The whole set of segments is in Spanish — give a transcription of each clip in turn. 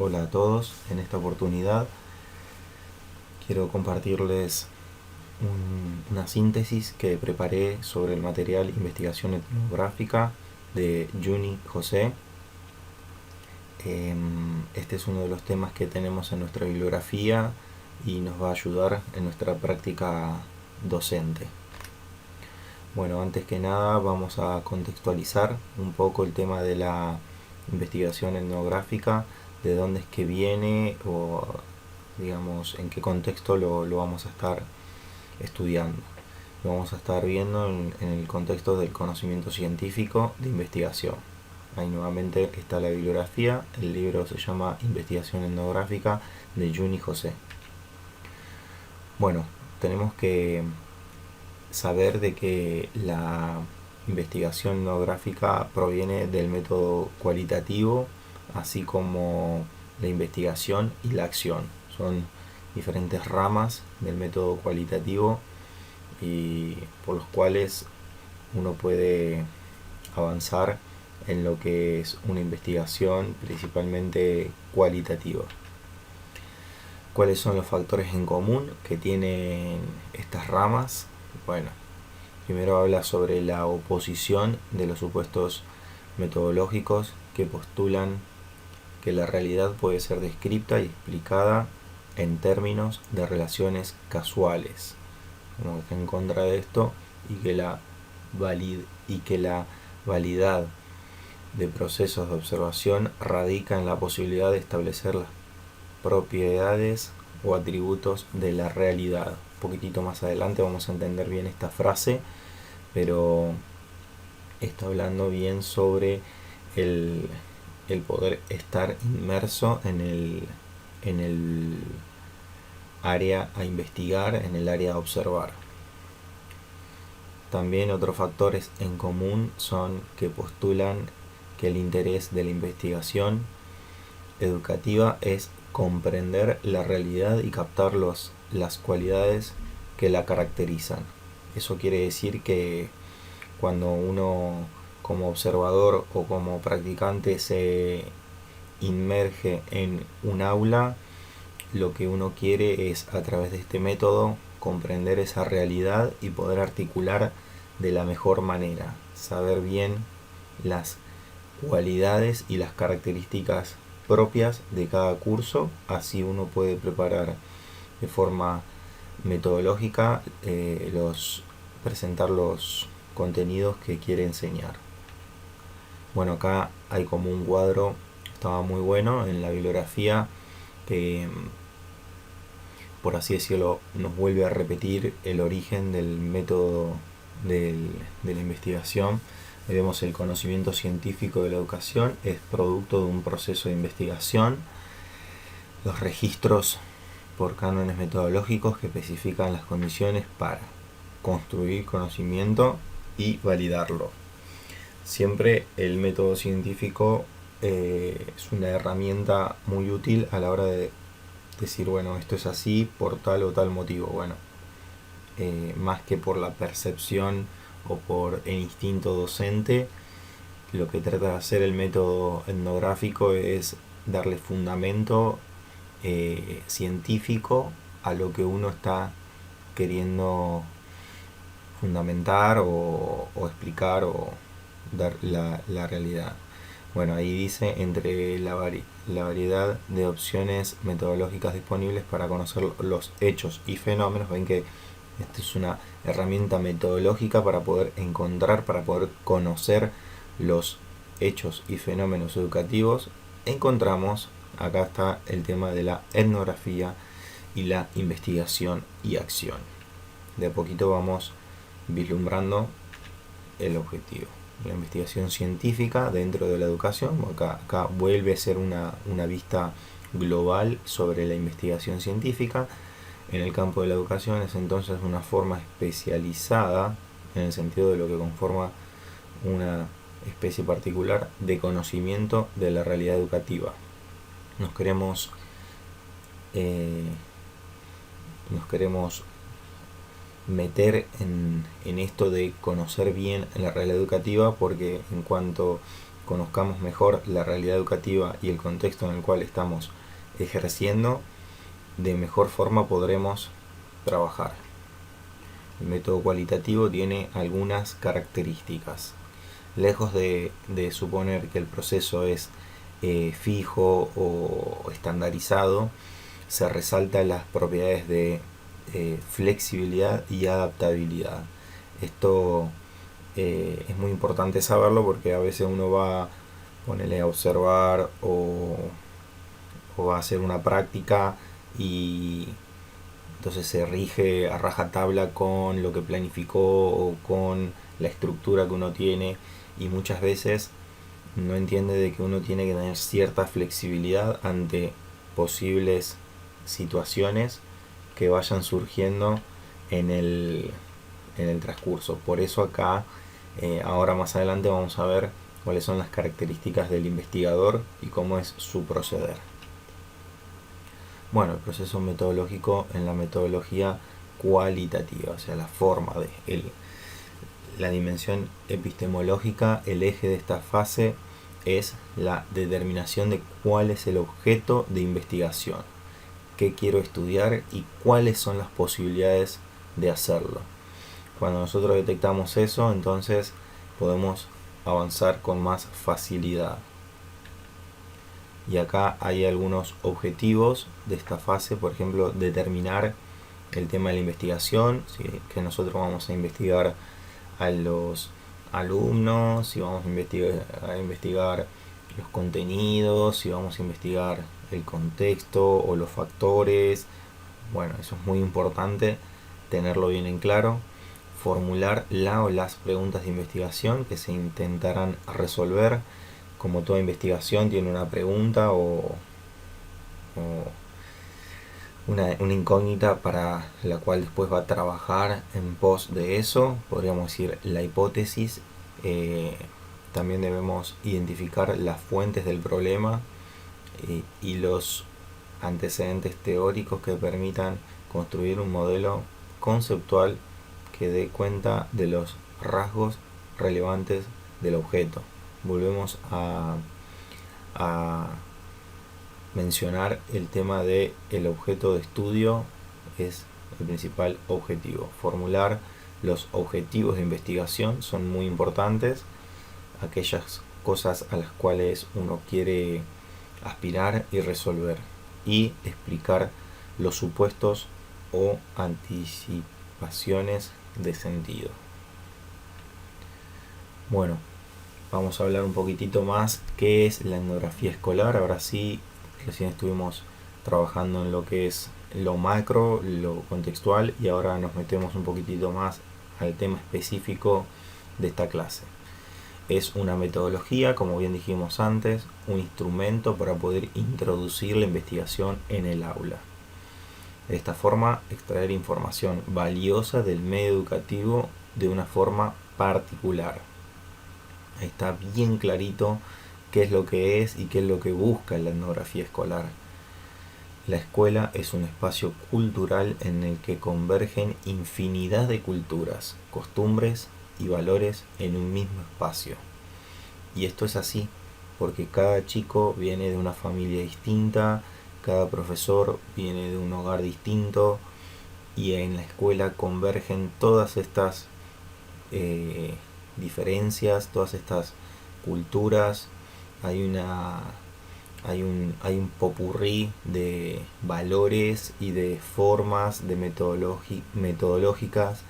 Hola a todos, en esta oportunidad quiero compartirles una síntesis que preparé sobre el material Investigación Etnográfica de Juni José. Este es uno de los temas que tenemos en nuestra bibliografía y nos va a ayudar en nuestra práctica docente. Bueno, antes que nada vamos a contextualizar un poco el tema de la investigación etnográfica, de dónde es que viene o digamos en qué contexto lo vamos a estar estudiando. Lo vamos a estar viendo en el contexto del conocimiento científico de investigación. Ahí nuevamente está la bibliografía, el libro se llama Investigación etnográfica de Juni José. Bueno, tenemos que saber de que la investigación etnográfica proviene del método cualitativo, así como la investigación y la acción. Son diferentes ramas del método cualitativo y por los cuales uno puede avanzar en lo que es una investigación principalmente cualitativa. ¿Cuáles son los factores en común que tienen estas ramas? Bueno, primero habla sobre la oposición de los supuestos metodológicos que postulan que la realidad puede ser descrita y explicada en términos de relaciones casuales. Como que está en contra de esto y que la validad de procesos de observación radica en la posibilidad de establecer las propiedades o atributos de la realidad. Un poquitito más adelante vamos a entender bien esta frase, pero está hablando bien sobre el poder estar inmerso en el área a investigar, en el área a observar. También otros factores en común son que postulan que el interés de la investigación educativa es comprender la realidad y captar las cualidades que la caracterizan. Eso quiere decir que cuando uno como observador o como practicante se inmerge en un aula, lo que uno quiere es a través de este método comprender esa realidad y poder articular de la mejor manera, saber bien las cualidades y las características propias de cada curso, así uno puede preparar de forma metodológica presentar los contenidos que quiere enseñar. Bueno, acá hay como un cuadro, estaba muy bueno en la bibliografía, que por así decirlo nos vuelve a repetir el origen del método de la investigación. Vemos el conocimiento científico de la educación es producto de un proceso de investigación. Los registros por cánones metodológicos que especifican las condiciones para construir conocimiento y validarlo. Siempre el método científico es una herramienta muy útil a la hora de decir, bueno, esto es así por tal o tal motivo. Bueno, más que por la percepción o por el instinto docente, lo que trata de hacer el método etnográfico es darle fundamento científico a lo que uno está queriendo fundamentar o explicar o dar la realidad. Bueno, ahí dice entre la variedad de opciones metodológicas disponibles para conocer los hechos y fenómenos. Ven que esta es una herramienta metodológica para poder encontrar, para poder conocer los hechos y fenómenos educativos. Encontramos, acá está el tema de la etnografía y la investigación y acción. De a poquito vamos vislumbrando el objetivo. La investigación científica dentro de la educación, acá vuelve a ser una vista global sobre la investigación científica en el campo de la educación. Es entonces una forma especializada en el sentido de lo que conforma una especie particular de conocimiento de la realidad educativa. Nos queremos meter en esto de conocer bien la realidad educativa, porque en cuanto conozcamos mejor la realidad educativa y el contexto en el cual estamos ejerciendo, de mejor forma podremos trabajar. El método cualitativo tiene algunas características. Lejos de suponer que el proceso es fijo o estandarizado, se resaltan las propiedades de flexibilidad y adaptabilidad. Esto es muy importante saberlo porque a veces uno va a ponerle a observar o va a hacer una práctica y entonces se rige a rajatabla con lo que planificó o con la estructura que uno tiene, y muchas veces no entiende de que uno tiene que tener cierta flexibilidad ante posibles situaciones que vayan surgiendo en el transcurso. Por eso acá, ahora más adelante vamos a ver cuáles son las características del investigador y cómo es su proceder. Bueno, el proceso metodológico en la metodología cualitativa, o sea, la forma de la dimensión epistemológica, el eje de esta fase es la determinación de cuál es el objeto de investigación, qué quiero estudiar y cuáles son las posibilidades de hacerlo. Cuando nosotros detectamos eso, entonces podemos avanzar con más facilidad. Y acá hay algunos objetivos de esta fase, por ejemplo, determinar el tema de la investigación, que nosotros vamos a investigar a los alumnos, si vamos a investigar los contenidos, si vamos a investigar el contexto o los factores. Bueno, eso es muy importante tenerlo bien en claro. Formular la o las preguntas de investigación que se intentarán resolver. Como toda investigación tiene una pregunta o una incógnita para la cual después va a trabajar en pos de eso. Podríamos decir la hipótesis. También debemos identificar las fuentes del problema y los antecedentes teóricos que permitan construir un modelo conceptual que dé cuenta de los rasgos relevantes del objeto. Volvemos a mencionar el tema de el objeto de estudio es el principal objetivo. Formular los objetivos de investigación son muy importantes, aquellas cosas a las cuales uno quiere aspirar y resolver, y explicar los supuestos o anticipaciones de sentido. Bueno, vamos a hablar un poquitito más qué es la etnografía escolar. Ahora sí, recién estuvimos trabajando en lo que es lo macro, lo contextual, y ahora nos metemos un poquitito más al tema específico de esta clase. Es una metodología, como bien dijimos antes, un instrumento para poder introducir la investigación en el aula. De esta forma, extraer información valiosa del medio educativo de una forma particular. Ahí está bien clarito qué es lo que es y qué es lo que busca la etnografía escolar. La escuela es un espacio cultural en el que convergen infinidad de culturas, costumbres y valores en un mismo espacio. Y esto es así, porque cada chico viene de una familia distinta, cada profesor viene de un hogar distinto, y en la escuela convergen todas estas diferencias, todas estas culturas. Hay un popurrí de valores y de formas de metodológicas.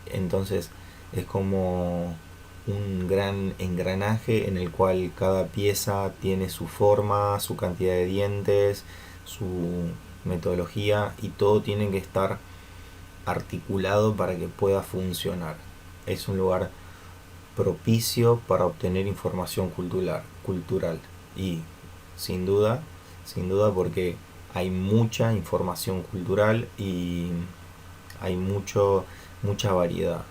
Entonces es como un gran engranaje en el cual cada pieza tiene su forma, su cantidad de dientes, su metodología, y todo tiene que estar articulado para que pueda funcionar. Es un lugar propicio para obtener información cultural, y sin duda porque hay mucha información cultural y hay mucha variedad.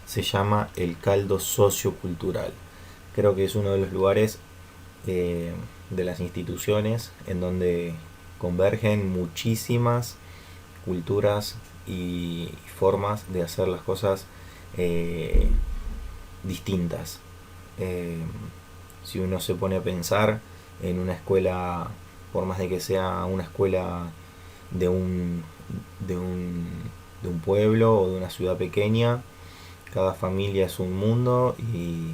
Se llama el caldo sociocultural. Creo que es uno de los lugares de las instituciones en donde convergen muchísimas culturas y formas de hacer las cosas distintas. Si uno se pone a pensar en una escuela, por más de que sea una escuela de un, de un, de un pueblo o de una ciudad pequeña, cada familia es un mundo y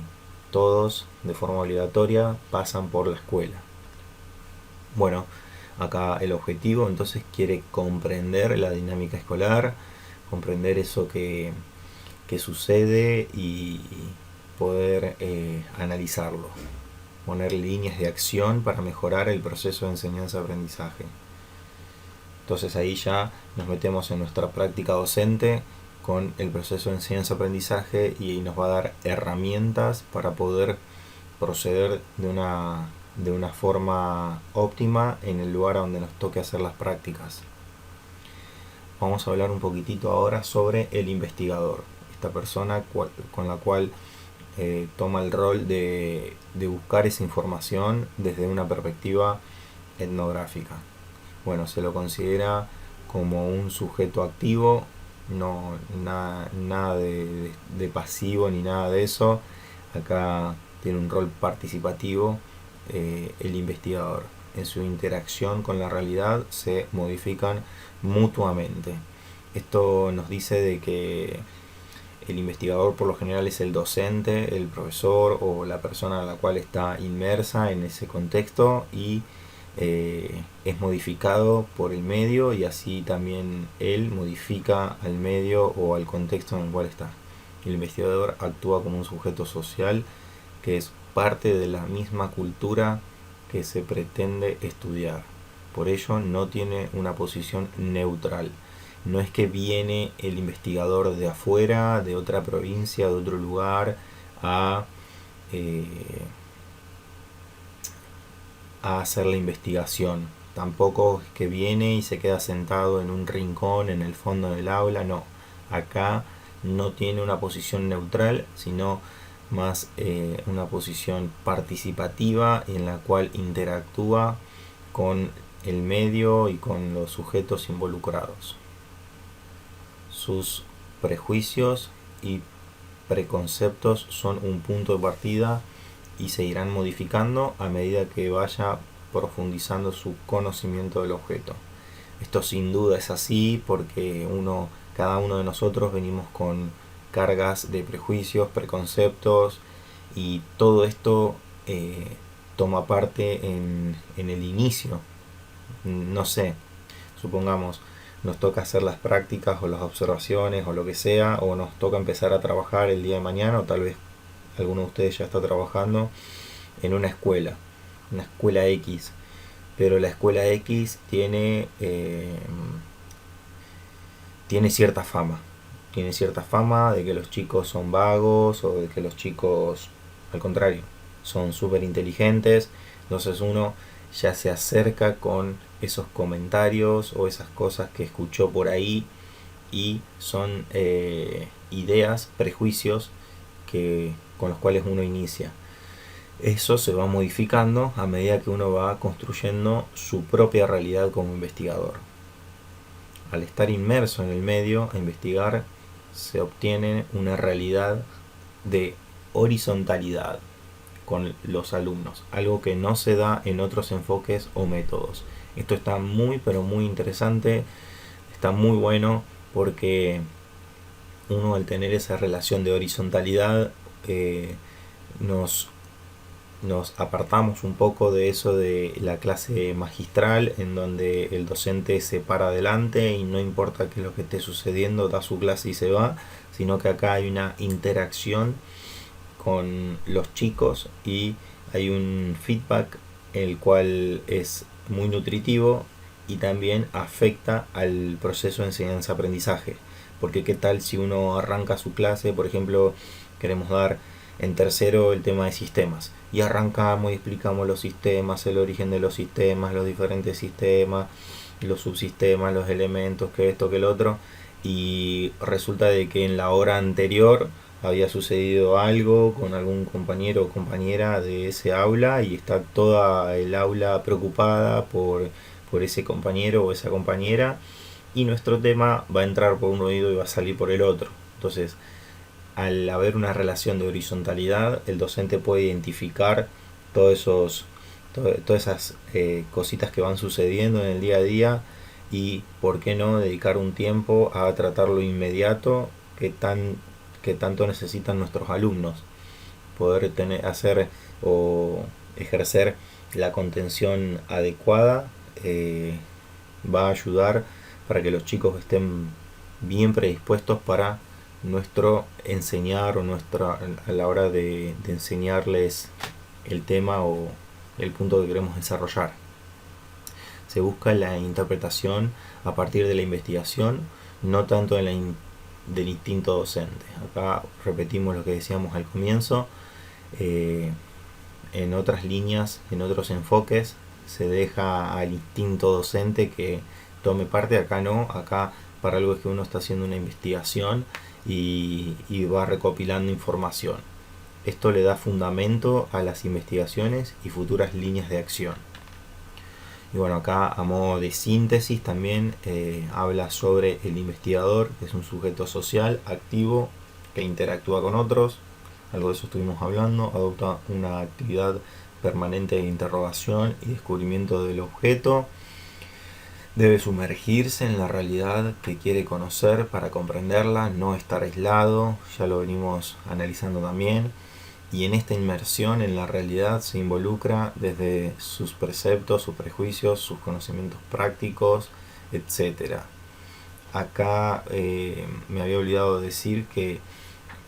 todos de forma obligatoria pasan por la escuela. Bueno, acá el objetivo entonces quiere comprender la dinámica escolar, comprender eso que sucede y poder analizarlo, poner líneas de acción para mejorar el proceso de enseñanza-aprendizaje. Entonces ahí ya nos metemos en nuestra práctica docente con el proceso de enseñanza-aprendizaje y nos va a dar herramientas para poder proceder de una forma óptima en el lugar a donde nos toque hacer las prácticas. Vamos a hablar un poquitito ahora sobre el investigador, esta persona con la cual toma el rol de buscar esa información desde una perspectiva etnográfica. Bueno, se lo considera como un sujeto activo, no nada de pasivo ni nada de eso. Acá tiene un rol participativo el investigador. En su interacción con la realidad se modifican mutuamente. Esto nos dice de que el investigador por lo general es el docente, el profesor o la persona a la cual está inmersa en ese contexto y es modificado por el medio y así también él modifica al medio o al contexto en el cual está. El investigador actúa como un sujeto social que es parte de la misma cultura que se pretende estudiar. Por ello no tiene una posición neutral. No es que viene el investigador de afuera, de otra provincia, de otro lugar, eh, a hacer la investigación. Tampoco es que viene y se queda sentado en un rincón en el fondo del aula. No, acá no tiene una posición neutral, sino más una posición participativa en la cual interactúa con el medio y con los sujetos involucrados. Sus prejuicios y preconceptos son un punto de partida y se irán modificando a medida que vaya profundizando su conocimiento del objeto. Esto sin duda es así porque cada uno de nosotros venimos con cargas de prejuicios, preconceptos y todo esto toma parte en el inicio. No sé, supongamos nos toca hacer las prácticas o las observaciones o lo que sea, o nos toca empezar a trabajar el día de mañana, o tal vez alguno de ustedes ya está trabajando en una escuela X, pero la escuela X tiene cierta fama de que los chicos son vagos o de que los chicos al contrario son súper inteligentes. Entonces uno ya se acerca con esos comentarios o esas cosas que escuchó por ahí y son ideas, prejuicios con los cuales uno inicia. Eso se va modificando a medida que uno va construyendo su propia realidad como investigador. Al estar inmerso en el medio a investigar, se obtiene una realidad de horizontalidad con los alumnos, algo que no se da en otros enfoques o métodos. Esto está muy pero muy interesante, está muy bueno porque uno al tener esa relación de horizontalidad nos apartamos un poco de eso de la clase magistral en donde el docente se para adelante y no importa qué es lo que esté sucediendo, da su clase y se va, sino que acá hay una interacción con los chicos y hay un feedback el cual es muy nutritivo y también afecta al proceso de enseñanza-aprendizaje, porque qué tal si uno arranca su clase, por ejemplo queremos dar en tercero el tema de sistemas y arrancamos y explicamos los sistemas, el origen de los sistemas, los diferentes sistemas, los subsistemas, los elementos, que esto, que el otro, y resulta de que en la hora anterior había sucedido algo con algún compañero o compañera de ese aula y está toda el aula preocupada por ese compañero o esa compañera y nuestro tema va a entrar por un oído y va a salir por el otro. Entonces, al haber una relación de horizontalidad, el docente puede identificar todos esos, todas esas cositas que van sucediendo en el día a día y por qué no dedicar un tiempo a tratar lo inmediato que tanto necesitan nuestros alumnos, poder hacer o ejercer la contención adecuada va a ayudar para que los chicos estén bien predispuestos para nuestro enseñar o a la hora de enseñarles el tema o el punto que queremos desarrollar. Se busca la interpretación a partir de la investigación, no tanto del instinto docente. Acá repetimos lo que decíamos al comienzo. En otras líneas, en otros enfoques, se deja al instinto docente que tome parte. Acá no, acá para algo es que uno está haciendo una investigación y va recopilando información. Esto le da fundamento a las investigaciones y futuras líneas de acción. Y bueno, acá a modo de síntesis también habla sobre el investigador, que es un sujeto social, activo, que interactúa con otros. Algo de eso estuvimos hablando. Adopta una actividad permanente de interrogación y descubrimiento del objeto. Debe sumergirse en la realidad que quiere conocer para comprenderla, no estar aislado, ya lo venimos analizando también. Y en esta inmersión en la realidad se involucra desde sus preceptos, sus prejuicios, sus conocimientos prácticos, etc. Acá me había olvidado decir que,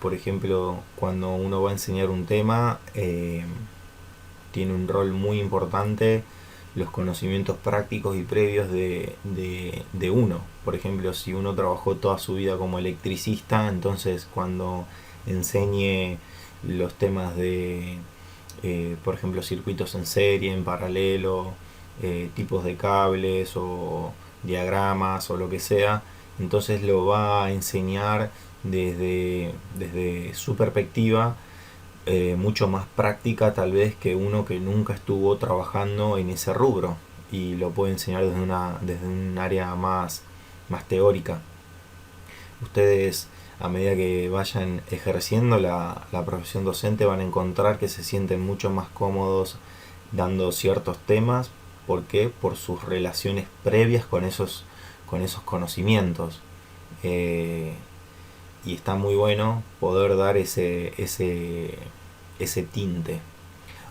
por ejemplo, cuando uno va a enseñar un tema, tiene un rol muy importante los conocimientos prácticos y previos de uno. Por ejemplo, si uno trabajó toda su vida como electricista, entonces cuando enseñe los temas de, por ejemplo, circuitos en serie, en paralelo, tipos de cables o diagramas o lo que sea, entonces lo va a enseñar desde su perspectiva, mucho más práctica tal vez que uno que nunca estuvo trabajando en ese rubro, y lo puede enseñar desde un área más teórica. Ustedes, a medida que vayan ejerciendo la profesión docente, van a encontrar que se sienten mucho más cómodos dando ciertos temas. ¿Por qué? Por sus relaciones previas con esos conocimientos. Y está muy bueno poder dar ese tinte.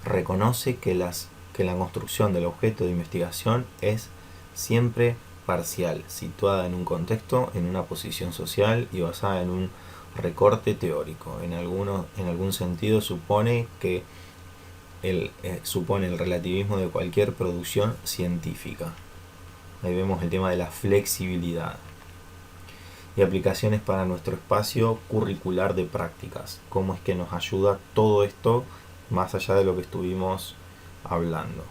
Reconoce que la construcción del objeto de investigación es siempre parcial, situada en un contexto, en una posición social y basada en un recorte teórico. En algún sentido supone el relativismo de cualquier producción científica. Ahí vemos el tema de la flexibilidad. Y aplicaciones para nuestro espacio curricular de prácticas. Cómo es que nos ayuda todo esto más allá de lo que estuvimos hablando.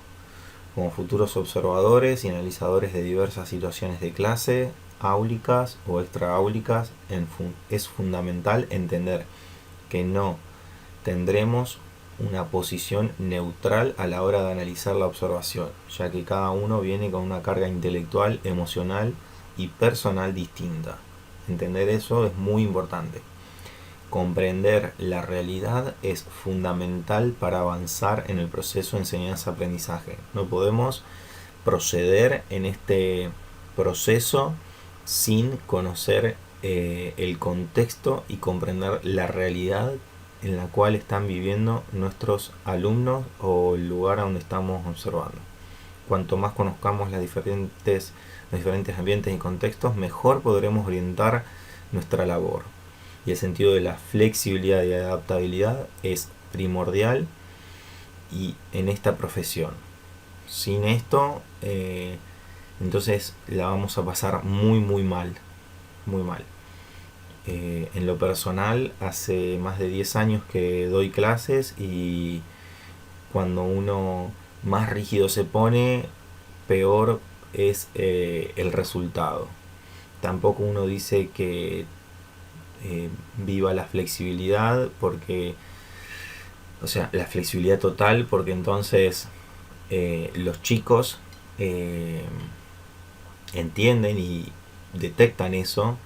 Como futuros observadores y analizadores de diversas situaciones de clase, áulicas o extraáulicas, es fundamental entender que no tendremos una posición neutral a la hora de analizar la observación, ya que cada uno viene con una carga intelectual, emocional y personal distinta. Entender eso es muy importante. Comprender la realidad es fundamental para avanzar en el proceso de enseñanza-aprendizaje. No podemos proceder en este proceso sin conocer el contexto y comprender la realidad en la cual están viviendo nuestros alumnos o el lugar a donde estamos observando. Cuanto más conozcamos los diferentes ambientes y contextos, mejor podremos orientar nuestra labor. Y el sentido de la flexibilidad y adaptabilidad es primordial y en esta profesión. Sin esto, entonces la vamos a pasar muy mal. Muy mal. En lo personal, hace más de 10 años que doy clases, y cuando uno más rígido se pone, peor es el resultado. Tampoco uno dice que viva la flexibilidad, porque, o sea, la flexibilidad total, porque entonces los chicos entienden y detectan eso,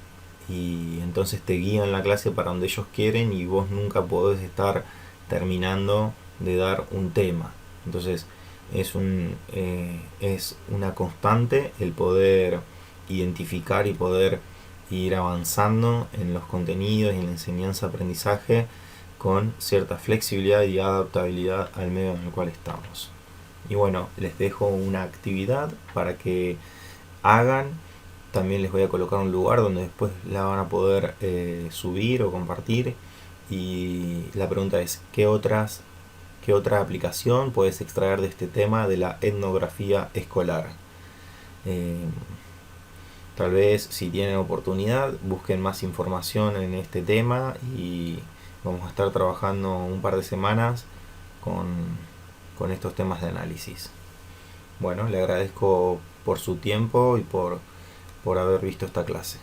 y entonces te guían la clase para donde ellos quieren y vos nunca podés estar terminando de dar un tema. Entonces es una constante el poder identificar y poder ir avanzando en los contenidos y en la enseñanza-aprendizaje con cierta flexibilidad y adaptabilidad al medio en el cual estamos. Y bueno, les dejo una actividad para que hagan. También les voy a colocar un lugar donde después la van a poder subir o compartir. Y la pregunta es, ¿qué otra aplicación puedes extraer de este tema de la etnografía escolar? Eh, Tal vez si tienen oportunidad busquen más información en este tema y vamos a estar trabajando un par de semanas con, con estos temas de análisis. Bueno, le agradezco por su tiempo y por haber visto esta clase.